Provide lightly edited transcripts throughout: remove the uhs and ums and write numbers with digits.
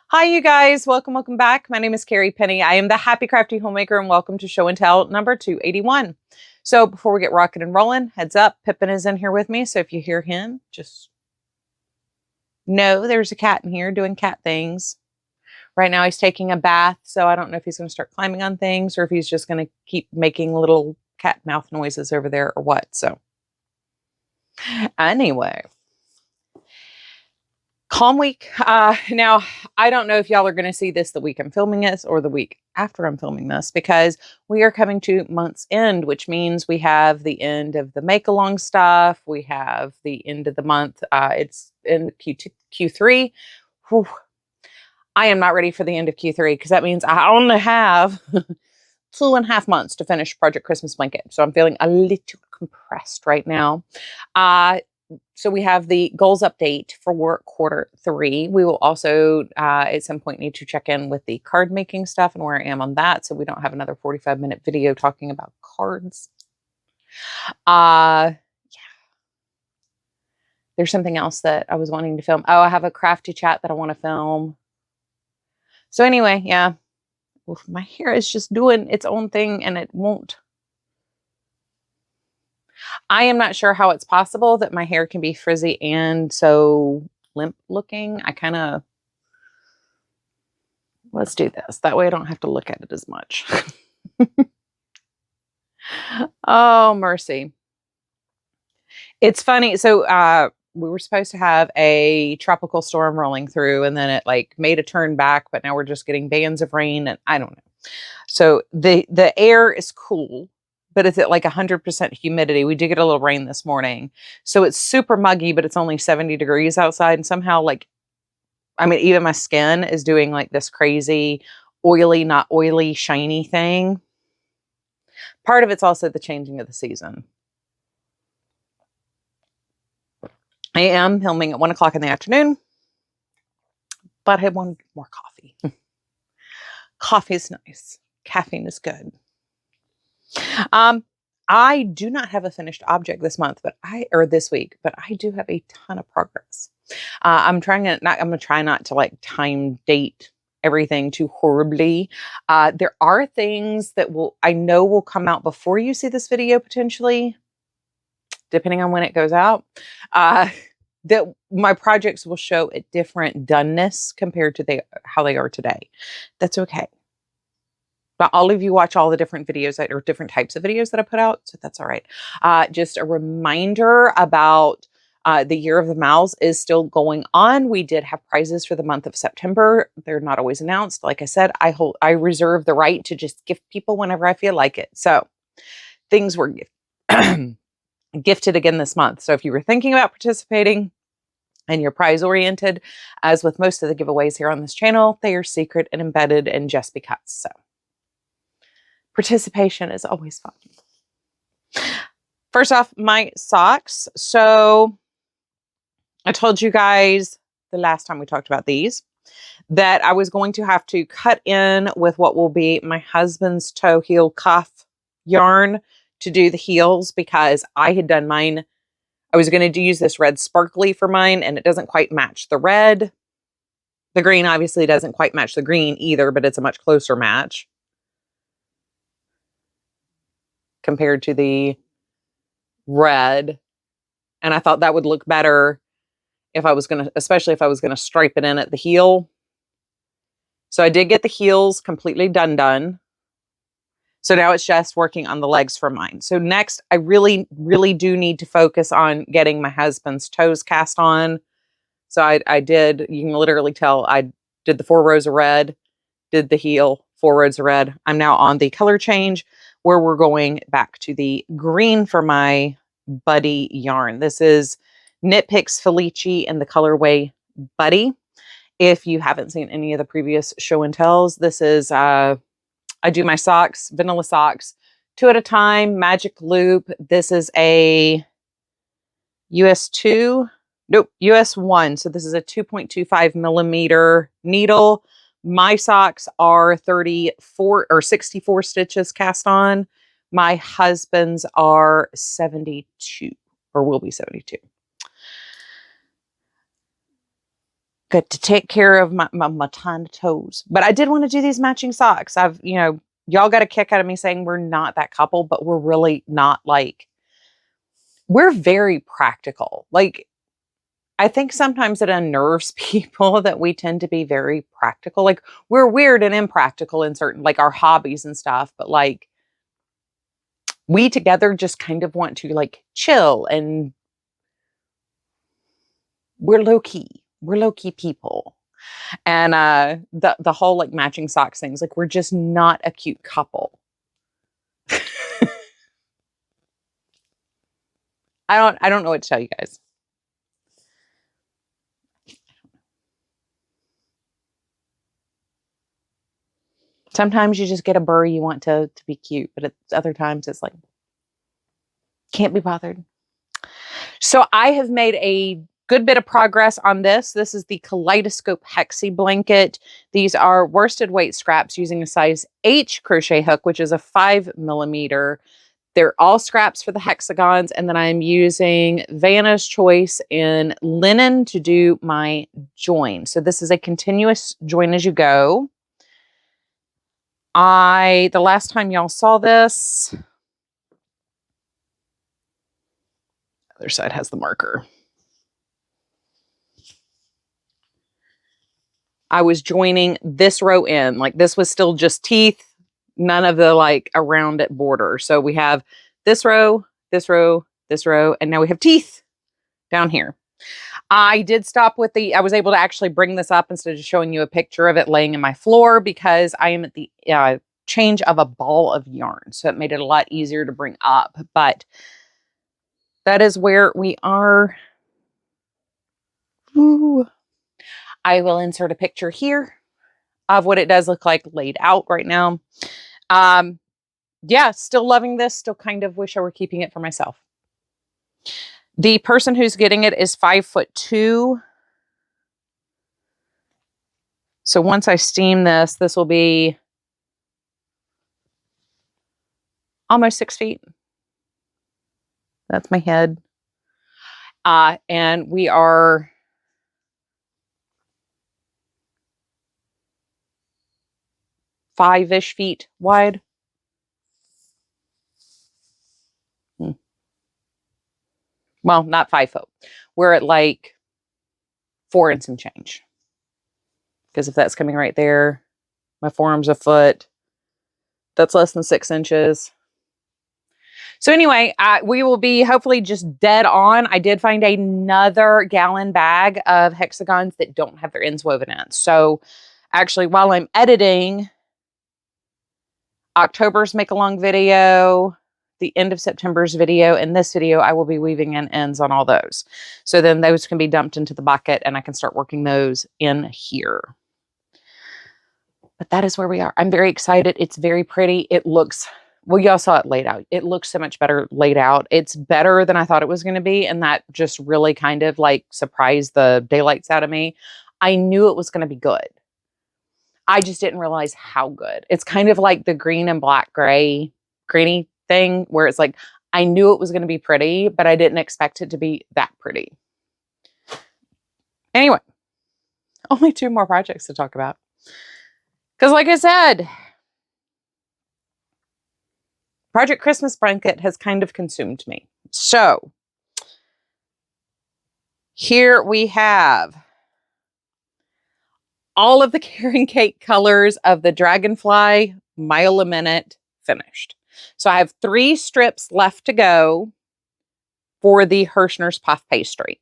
Hi, you guys. Welcome back. My name is Carrie Penny. I am the Happy Crafty Homemaker, and welcome to Show and Tell number 281. So before we get rocking and rolling, heads up, Pippin is in here with me. So if you hear him, just know there's a cat in here doing cat things. Right now he's taking a bath, so I don't know if he's going to start climbing on things or if he's just going to keep making little cat mouth noises over there or what. So anyway. Calm week. Now, I don't know if y'all are going to see this the week I'm filming this or the week after I'm filming this, because we are coming to month's end, which means we have the end of the make-along stuff. We have the end of the month. It's in Q3. Whew. I am not ready for the end of Q3 because that means I only have 2.5 months to finish Project Christmas Blanket. So I'm feeling a little compressed right now. So we have the goals update for Q3. We will also, at some point, need to check in with the card making stuff and where I am on that, so we don't have another 45-minute video talking about cards. Yeah. There's something else that I was wanting to film. Oh, I have a crafty chat that I want to film. So anyway, yeah. Oof, my hair is just doing its own thing and it won't. I am not sure how it's possible that my hair can be frizzy and so limp looking. Let's do this. That way I don't have to look at it as much. Oh, mercy. It's funny. So we were supposed to have a tropical storm rolling through, and then it like made a turn back, but now we're just getting bands of rain, and I don't know. So the air is cool, but it's at like 100% humidity. We did get a little rain this morning. So it's super muggy, but it's only 70 degrees outside. And somehow, like, I mean, even my skin is doing like this crazy oily, not oily, shiny thing. Part of it's also the changing of the season. I am filming at 1 o'clock in the afternoon, but I wanted more coffee. Coffee is nice. Caffeine is good. I do not have a finished object this month, or this week, but I do have a ton of progress. I'm going to try not to like time date everything too horribly. There are things that I know will come out before you see this video, potentially, depending on when it goes out, that my projects will show a different doneness compared to how they are today. That's okay. But all of you watch all the different videos or different types of videos that I put out, so that's all right. Just a reminder about the Year of the Mouse is still going on. We did have prizes for the month of September. They're not always announced. Like I said, I reserve the right to just gift people whenever I feel like it. So things were gifted again this month. So if you were thinking about participating and you're prize oriented, as with most of the giveaways here on this channel, they are secret and embedded and just because. So participation is always fun. First off, my socks. So I told you guys the last time we talked about these that I was going to have to cut in with what will be my husband's toe heel cuff yarn to do the heels, because I had done mine. I was going to use this red sparkly for mine, and it doesn't quite match the red. The green obviously doesn't quite match the green either, but it's a much closer match compared to the red. And I thought that would look better if I was going to, especially if I was going to stripe it in at the heel. So I did get the heels completely done. So now it's just working on the legs for mine. So next, I really, really do need to focus on getting my husband's toes cast on. So I did, you can literally tell I did the 4 rows of red, did the heel, 4 rows of red. I'm now on the color change where we're going back to the green for my Buddy yarn. This is Knit Picks Felici in the colorway Buddy. If you haven't seen any of the previous show and tells, this is, I do my socks, vanilla socks, 2 at a time, magic loop. This is a US 2, nope, US 1. So this is a 2.25 millimeter needle. My socks are 34 or 64 stitches cast on. My husband's are 72, or will be 72. Got to take care of my tiny toes. But I did want to do these matching socks. Y'all got a kick out of me saying we're not that couple, but we're really not. Like, we're very practical. Like, I think sometimes it unnerves people that we tend to be very practical. Like, we're weird and impractical in certain, like, our hobbies and stuff, but like, we together just kind of want to like chill, and we're low key people. And the whole like matching socks things, like, we're just not a cute couple. I don't know what to tell you guys. Sometimes you just get a burr, you want to be cute, but at other times it's like, can't be bothered. So I have made a good bit of progress on this. This is the Kaleidoscope Hexi blanket. These are worsted weight scraps using a size H crochet hook, which is a 5mm. They're all scraps for the hexagons, and then I'm using Vanna's Choice in linen to do my join. So this is a continuous join as you go. The last time y'all saw this, other side has the marker. I was joining this row in, like, this was still just teeth, none of the like around it border. So we have this row, this row, this row, and now we have teeth down here. I did stop with I was able to actually bring this up instead of showing you a picture of it laying in my floor, because I am at the change of a ball of yarn. So it made it a lot easier to bring up, but that is where we are. Ooh. I will insert a picture here of what it does look like laid out right now. Yeah, still loving this. Still kind of wish I were keeping it for myself. The person who's getting it is 5'2". So once I steam this, this will be almost 6 feet. That's my head. And we are 5-ish feet wide. Well, not 5 foot. We're at like 4 and some change. Because if that's coming right there, my forearm's a foot. That's less than 6 inches. So anyway, we will be hopefully just dead on. I did find another gallon bag of hexagons that don't have their ends woven in. So actually, while I'm editing October's make-along video, the end of September's video, and this video, I will be weaving in ends on all those. So then those can be dumped into the bucket and I can start working those in here. But that is where we are. I'm very excited. It's very pretty. It looks, well, y'all saw it laid out. It looks so much better laid out. It's better than I thought it was going to be. And that just really kind of like surprised the daylights out of me. I knew it was going to be good. I just didn't realize how good. It's kind of like the green and black gray greeny thing where it's like, I knew it was going to be pretty, but I didn't expect it to be that pretty. Anyway, only 2 more projects to talk about. Because like I said, Project Christmas Blanket has kind of consumed me. So here we have all of the Karen Cake colors of the Dragonfly Mile a Minute finished. So I have 3 strips left to go for the Hirschner's Puff Pastry.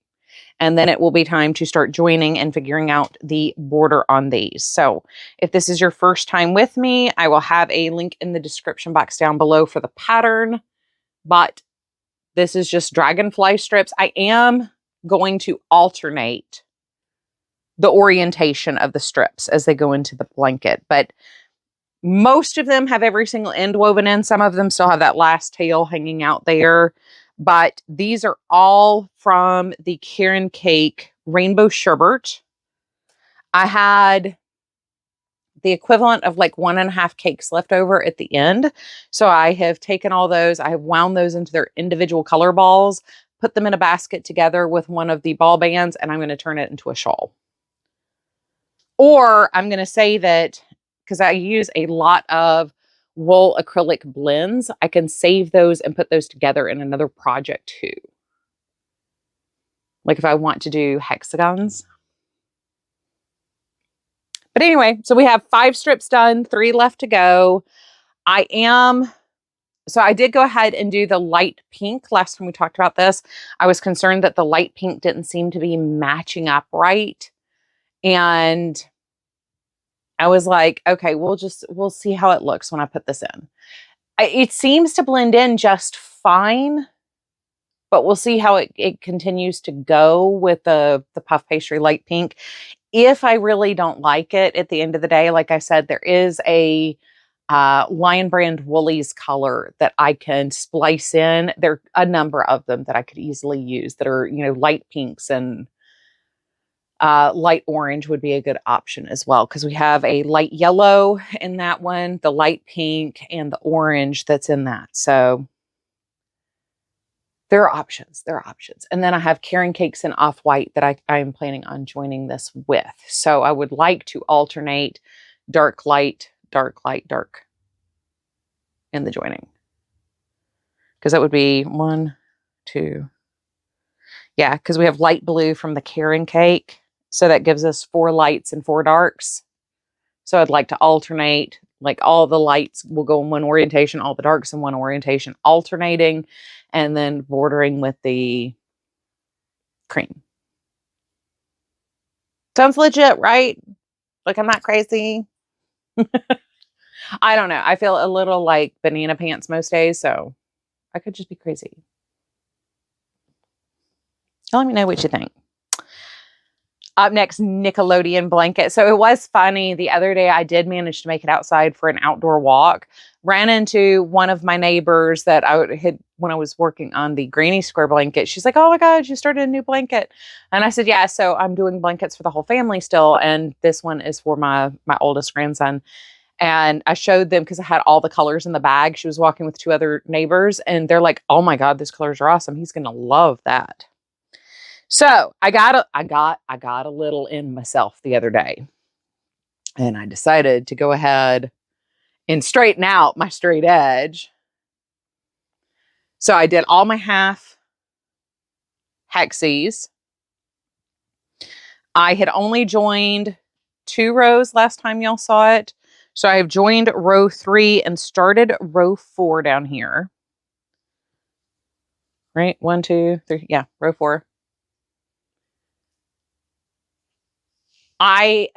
And then it will be time to start joining and figuring out the border on these. So if this is your first time with me, I will have a link in the description box down below for the pattern. But this is just Dragonfly strips. I am going to alternate the orientation of the strips as they go into the blanket. But most of them have every single end woven in. Some of them still have that last tail hanging out there. But these are all from the Karen Cake Rainbow Sherbet. I had the equivalent of like 1.5 cakes left over at the end. So I have taken all those. I have wound those into their individual color balls, put them in a basket together with one of the ball bands, and I'm going to turn it into a shawl. Or I'm going to say that because I use a lot of wool acrylic blends, I can save those and put those together in another project too. Like if I want to do hexagons. But anyway, so we have 5 strips done, 3 left to go. So I did go ahead and do the light pink. Last time we talked about this, I was concerned that the light pink didn't seem to be matching up right. And I was like, okay, we'll see how it looks when I put this in. It seems to blend in just fine, but we'll see how it continues to go with the puff pastry light pink. If I really don't like it at the end of the day, like I said, there is a Lion Brand Woolies color that I can splice in. There are a number of them that I could easily use that are, light pinks, and light orange would be a good option as well, because we have a light yellow in that one, the light pink, and the orange that's in that. So there are options. There are options. And then I have Caring Cakes in Off-White that I am planning on joining this with. So I would like to alternate dark, light, dark, light, dark in the joining. Because that would be 1, 2. Yeah, because we have light blue from the Caring Cake. So that gives us 4 lights and 4 darks. So I'd like to alternate, like all the lights will go in one orientation, all the darks in one orientation, alternating, and then bordering with the cream. Sounds legit, right? Like I'm not crazy. I don't know. I feel a little like banana pants most days, so I could just be crazy. Let me know what you think. Up next, Nickelodeon blanket. So it was funny. The other day, I did manage to make it outside for an outdoor walk. Ran into one of my neighbors that I had when I was working on the Granny Square blanket. She's like, "Oh my God, you started a new blanket." And I said, "Yeah, so I'm doing blankets for the whole family still. And this one is for my oldest grandson." And I showed them because I had all the colors in the bag. She was walking with 2 other neighbors, and they're like, "Oh my God, these colors are awesome. He's going to love that." So I got a little in myself the other day, and I decided to go ahead and straighten out my straight edge. So I did all my half hexies. I had only joined 2 rows last time y'all saw it. So I have joined row 3 and started row 4 down here. Right? 1, 2, 3. Yeah, row 4. I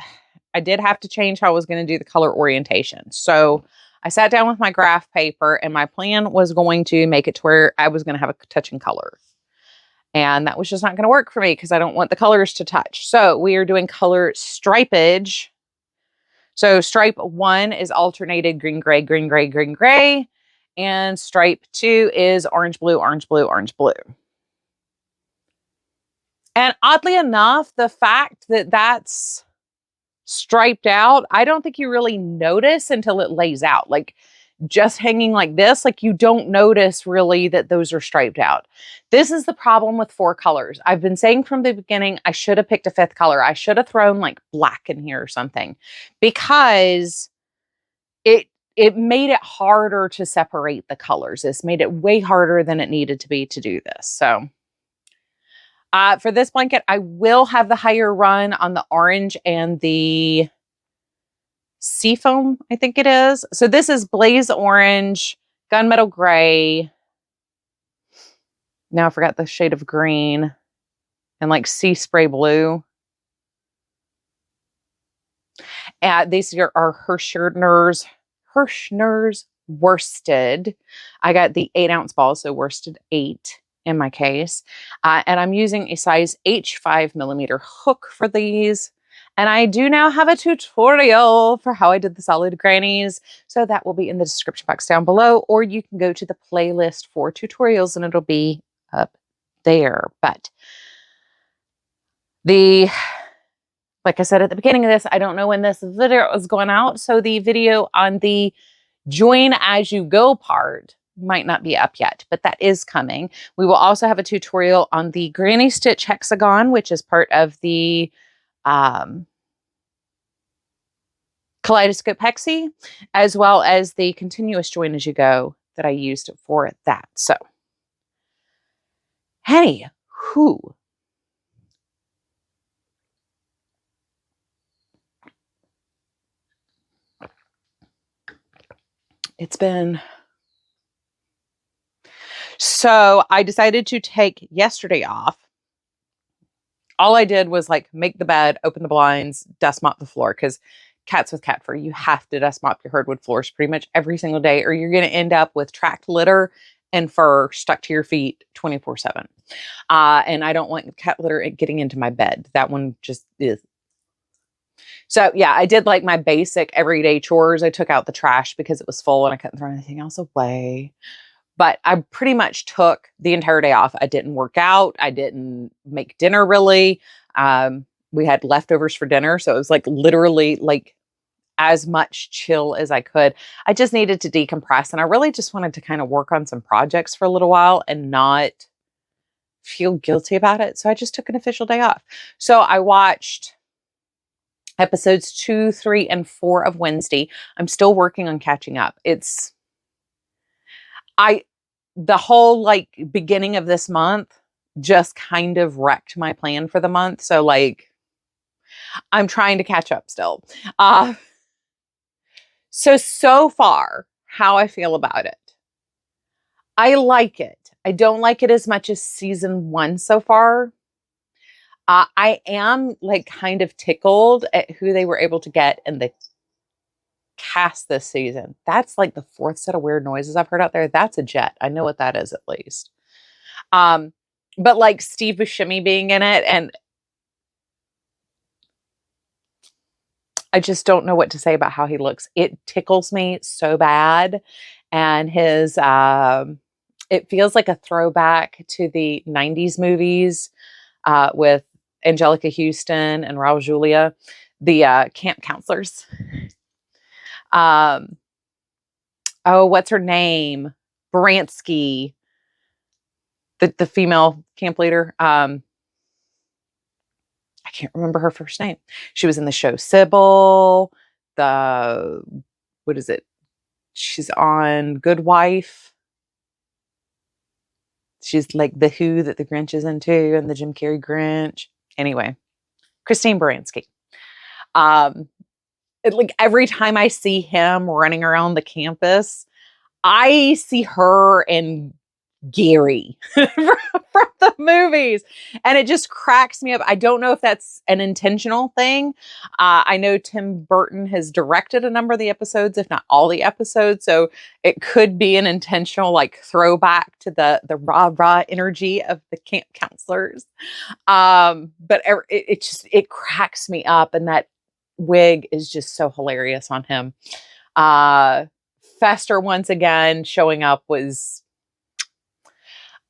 did have to change how I was going to do the color orientation. So I sat down with my graph paper, and my plan was going to make it to where I was going to have a touching color. And that was just not going to work for me because I don't want the colors to touch. So we are doing color stripage. So stripe 1 is alternated green, gray, green, gray, green, gray. And stripe 2 is orange, blue, orange, blue, orange, blue. And oddly enough, the fact that that's striped out, I don't think you really notice until it lays out. Like just hanging like this, like you don't notice really that those are striped out. This is the problem with 4 colors. I've been saying from the beginning, I should have picked a 5th color. I should have thrown like black in here or something, because it made it harder to separate the colors. This made it way harder than it needed to be to do this. So for this blanket, I will have the higher run on the orange and the seafoam, I think it is. So this is blaze orange, gunmetal gray. Now I forgot the shade of green, and like sea spray blue. These are Hirschner's worsted. I got the 8-ounce ball, so worsted 8 in my case. And I'm using a size H 5mm hook for these. And I do now have a tutorial for how I did the solid grannies. So that will be in the description box down below, or you can go to the playlist for tutorials and it'll be up there. But like I said at the beginning of this, I don't know when this video is going out. So the video on the join as you go part might not be up yet, but that is coming. We will also have a tutorial on the granny stitch hexagon, which is part of the Kaleidoscope Hexie, as well as the continuous join as you go that I used for that. So, Anyhoo. It's been... So I decided to take yesterday off. All I did was like make the bed, open the blinds, dust mop the floor, because cats with cat fur, you have to dust mop your hardwood floors pretty much every single day, or you're going to end up with tracked litter and fur stuck to your feet 24/7. And I don't want cat litter getting into my bed. That one just is. So yeah, I did like my basic everyday chores. I took out the trash because it was full and I couldn't throw anything else away. But I pretty much took the entire day off. I didn't work out. I didn't make dinner really. We had leftovers for dinner. So it was like literally like as much chill as I could. I just needed to decompress. And I really just wanted to kind of work on some projects for a little while and not feel guilty about it. So I just took an official day off. So I watched episodes 2, 3, and 4 of Wednesday. I'm still working on catching up. The whole like beginning of this month just kind of wrecked my plan for the month. So like I'm trying to catch up still. So far, how I feel about it. I like it. I don't like it as much as season 1 so far. I am like kind of tickled at who they were able to get in the cast this season. That's like the 4th set of weird noises I've heard out there. That's a jet. I know what that is at least. But like Steve Buscemi being in it, and I just don't know what to say about how he looks. It tickles me so bad. And his, it feels like a throwback to the 90s movies with Angelica Houston and Raul Julia, the camp counselors. What's her name? Baranski, the female camp leader. I can't remember her first name. She was in the show Sybil. What is it? She's on Good Wife. She's like the Who that the Grinch is into, and the Jim Carrey Grinch. Anyway, Christine Baranski. Like every time I see him running around the campus, I see her and Gary from the movies, and it just cracks me up. I don't know if that's an intentional thing. I know Tim Burton has directed a number of the episodes, if not all the episodes, so it could be an intentional like throwback to the rah energy of the camp counselors. But it cracks me up, and that wig is just so hilarious on him. Fester once again showing up was...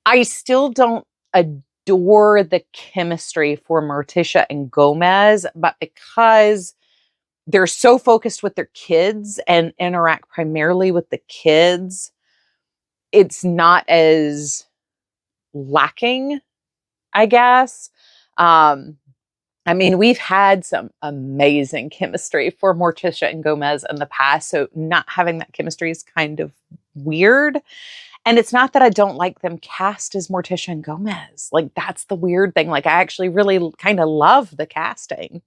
I still don't adore the chemistry for Morticia and Gomez, but because they're so focused with their kids and interact primarily with the kids, it's not as lacking, I guess. I mean, we've had some amazing chemistry for Morticia and Gomez in the past, so not having that chemistry is kind of weird. And it's not that I don't like them cast as Morticia and Gomez. Like, that's the weird thing. Like, I actually really kind of love the casting.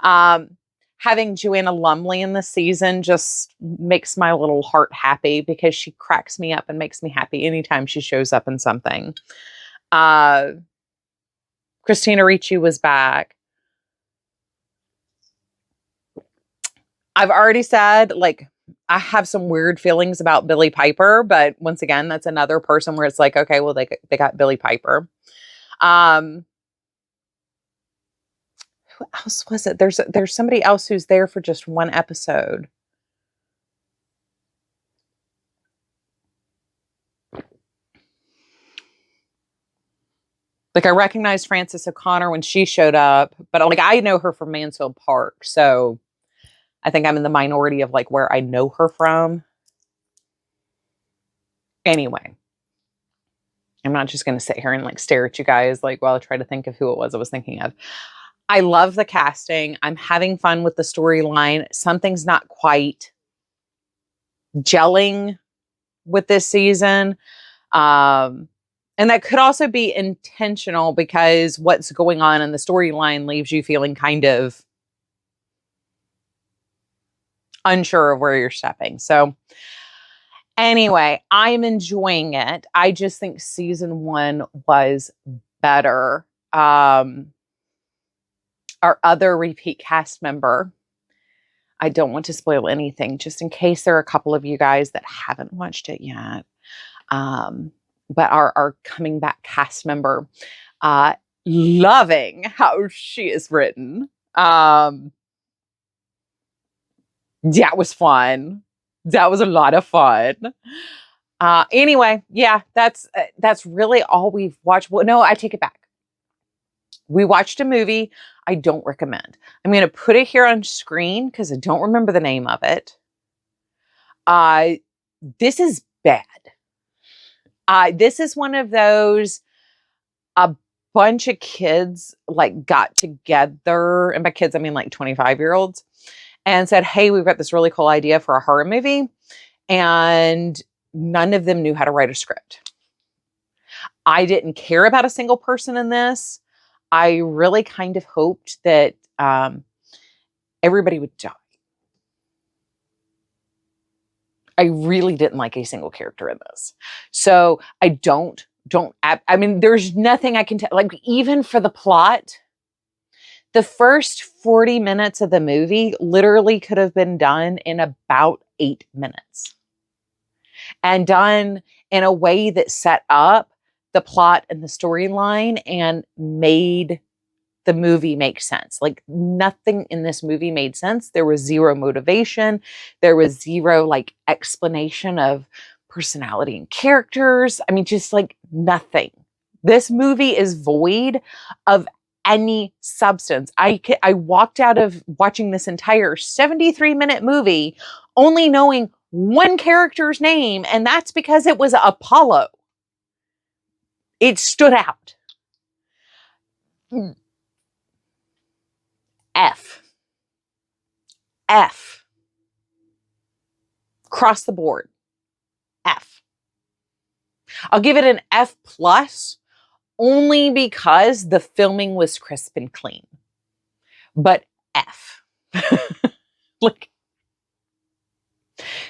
Having Joanna Lumley in this season just makes my little heart happy because she cracks me up and makes me happy anytime she shows up in something. Christina Ricci was back. I've already said, like, I have some weird feelings about Billie Piper, but once again, that's another person where it's like, okay, well, they got Billie Piper. Who else was it? There's somebody else who's there for just one episode. Like, I recognized Frances O'Connor when she showed up, but like I know her from Mansfield Park, so I think I'm in the minority of like where I know her from. Anyway, I'm not just going to sit here and like stare at you guys like while I try to think of who it was I was thinking of. I love the casting. I'm having fun with the storyline. Something's not quite gelling with this season. And that could also be intentional because what's going on in the storyline leaves you feeling kind of unsure of where you're stepping. So anyway, I'm enjoying it. I just think season 1 was better. Our other repeat cast member, I don't want to spoil anything, just in case there are a couple of you guys that haven't watched it yet. But our coming back cast member, loving how she is written. Yeah, it was fun. That was a lot of fun. Anyway, yeah, that's really all we've watched. Well, no, I take it back. We watched a movie I don't recommend. I'm going to put it here on screen because I don't remember the name of it. This is bad. This is one of those, a bunch of kids like got together, and by kids, I mean like 25-year-olds, and said, hey, we've got this really cool idea for a horror movie. And none of them knew how to write a script. I didn't care about a single person in this. I really kind of hoped that everybody would die. I really didn't like a single character in this. So I I mean, there's nothing I can tell. Like, even for the plot, the first 40 minutes of the movie literally could have been done in about 8 minutes. And done in a way that set up the plot and the storyline and made the movie make sense. Like, nothing in this movie made sense. There was zero motivation. There was zero like explanation of personality and characters. I mean, just like nothing. This movie is void of any substance. I walked out of watching this entire 73-minute movie only knowing one character's name, and that's because it was Apollo. It stood out. F. Across the board. F. I'll give it an F plus only because the filming was crisp and clean. But F. Like,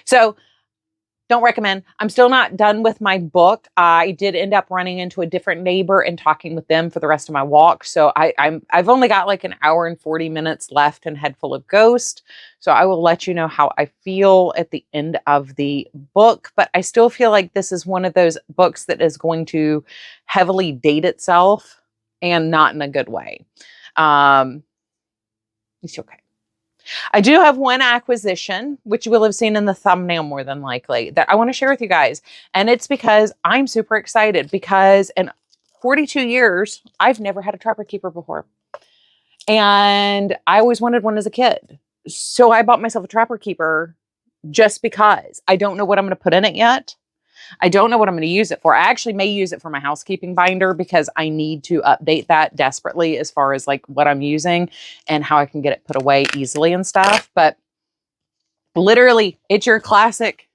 so don't recommend. I'm still not done with my book. I did end up running into a different neighbor and talking with them for the rest of my walk. So I've only got like an hour and 40 minutes left and Head Full of Ghost. So I will let you know how I feel at the end of the book. But I still feel like this is one of those books that is going to heavily date itself, and not in a good way. It's okay. I do have one acquisition, which you will have seen in the thumbnail more than likely, that I want to share with you guys. And it's because I'm super excited, because in 42 years, I've never had a Trapper Keeper before. And I always wanted one as a kid. So I bought myself a Trapper Keeper just because. I don't know what I'm going to put in it yet. I don't know what I'm going to use it for. I actually may use it for my housekeeping binder because I need to update that desperately as far as like what I'm using and how I can get it put away easily and stuff. But literally, it's your classic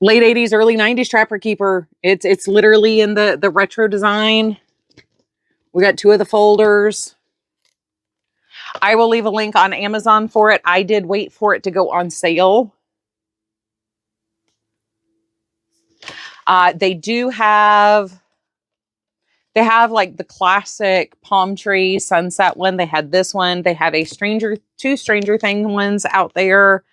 late 80s, early 90s Trapper Keeper. It's literally in the retro design. We got 2 of the folders. I will leave a link on Amazon for it. I did wait for it to go on sale. They have like the classic palm tree sunset one. They had this one. They have two Stranger Things ones out there.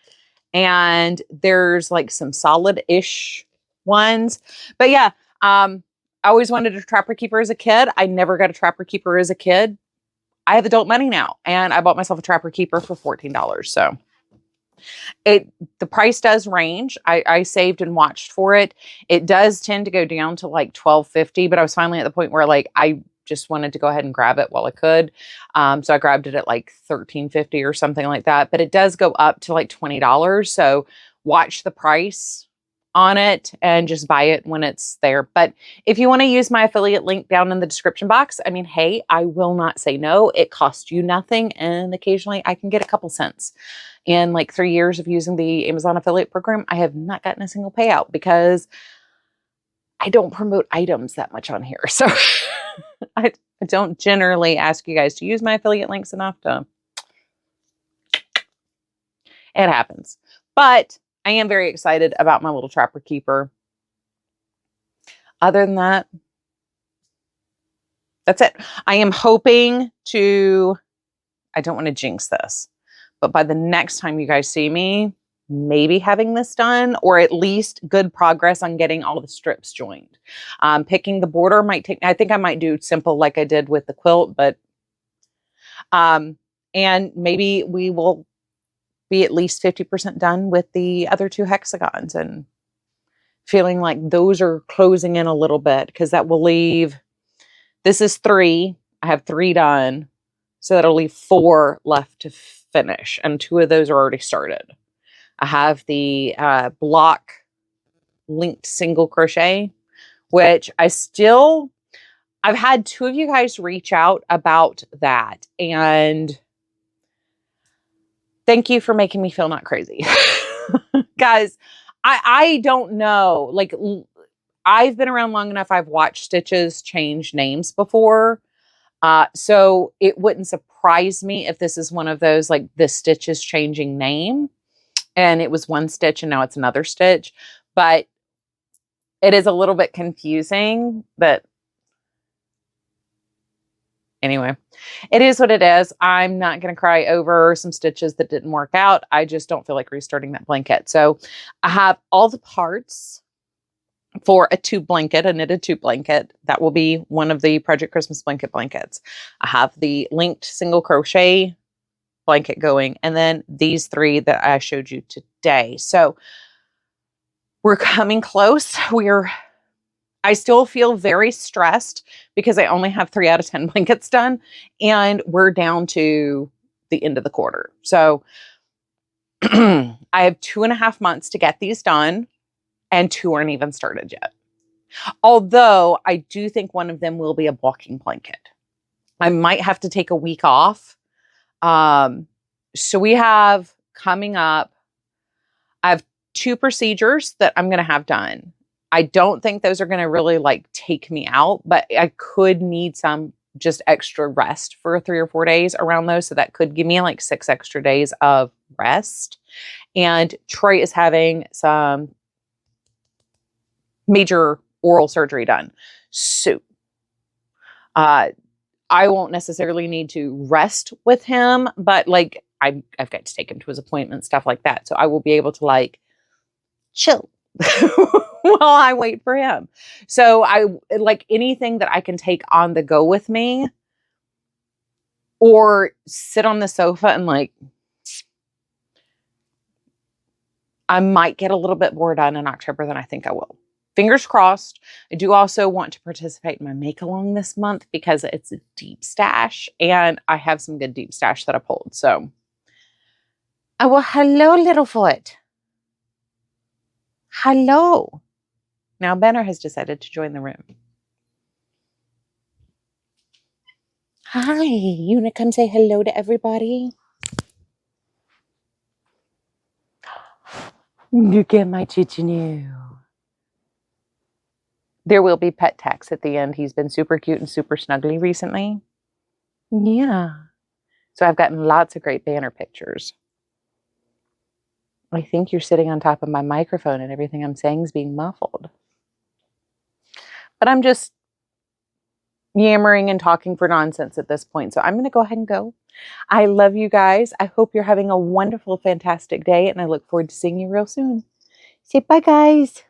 And there's like some solid-ish ones. But yeah, I always wanted a Trapper Keeper as a kid. I never got a Trapper Keeper as a kid. I have adult money now, and I bought myself a Trapper Keeper for $14. So the price does range. I saved and watched for it. It does tend to go down to like $12.50, but I was finally at the point where like I just wanted to go ahead and grab it while I could. So I grabbed it at like $13.50 or something like that. But it does go up to like $20. So watch the price on it and just buy it when it's there. But if you want to use my affiliate link down in the description box, I mean, hey, I will not say no. It costs you nothing. And occasionally I can get a couple cents. In like 3 years of using the Amazon affiliate program, I have not gotten a single payout because I don't promote items that much on here. So I don't generally ask you guys to use my affiliate links enough to, it happens. But I am very excited about my little trapper keeper. Other than that, that's it. I am hoping to, I don't want to jinx this, but by the next time you guys see me, maybe having this done, or at least good progress on getting all the strips joined. Picking the border might take, I think I might do simple like I did with the quilt, but, and maybe we will be at least 50% done with the other 2 hexagons, and feeling like those are closing in a little bit, because that will leave, this is 3. I have 3 done. So that'll leave 4 left to finish. And 2 of those are already started. I have the block linked single crochet, which I've had 2 of you guys reach out about that. And thank you for making me feel not crazy. Guys, I don't know. Like, I've been around long enough. I've watched stitches change names before. So it wouldn't surprise me if this is one of those, like, this stitch is changing name and it was one stitch and now it's another stitch. But it is a little bit confusing, but anyway, it is what it is. I'm not going to cry over some stitches that didn't work out. I just don't feel like restarting that blanket. So I have all the parts for a tube blanket, a knitted tube blanket. That will be one of the Project Christmas blankets. I have the linked single crochet blanket going, and then these 3 that I showed you today. So we're coming close. I still feel very stressed because I only have 3 out of 10 blankets done, and we're down to the end of the quarter. So I have 2.5 months to get these done, and 2 aren't even started yet. Although I do think one of them will be a walking blanket. I might have to take a week off. So we have coming up, I have 2 procedures that I'm going to have done. I don't think those are going to really like take me out, but I could need some just extra rest for 3 or 4 days around those. So that could give me like 6 extra days of rest. And Troy is having some major oral surgery done. So I won't necessarily need to rest with him, but like I've got to take him to his appointment, stuff like that. So I will be able to like chill while I wait for him. So I like anything that I can take on the go with me, or sit on the sofa and like, I might get a little bit more done in October than I think I will. Fingers crossed. I do also want to participate in my make along this month because it's a deep stash, and I have some good deep stash that I pulled. So, oh, well, hello, Littlefoot. Hello. Now Banner has decided to join the room. Hi, you want to come say hello to everybody? Look at my chichinoo. There will be pet tax at the end. He's been super cute and super snuggly recently. Yeah. So I've gotten lots of great Banner pictures. I think you're sitting on top of my microphone and everything I'm saying is being muffled. But I'm just yammering and talking for nonsense at this point. So I'm going to go ahead and go. I love you guys. I hope you're having a wonderful, fantastic day, and I look forward to seeing you real soon. Say bye, guys.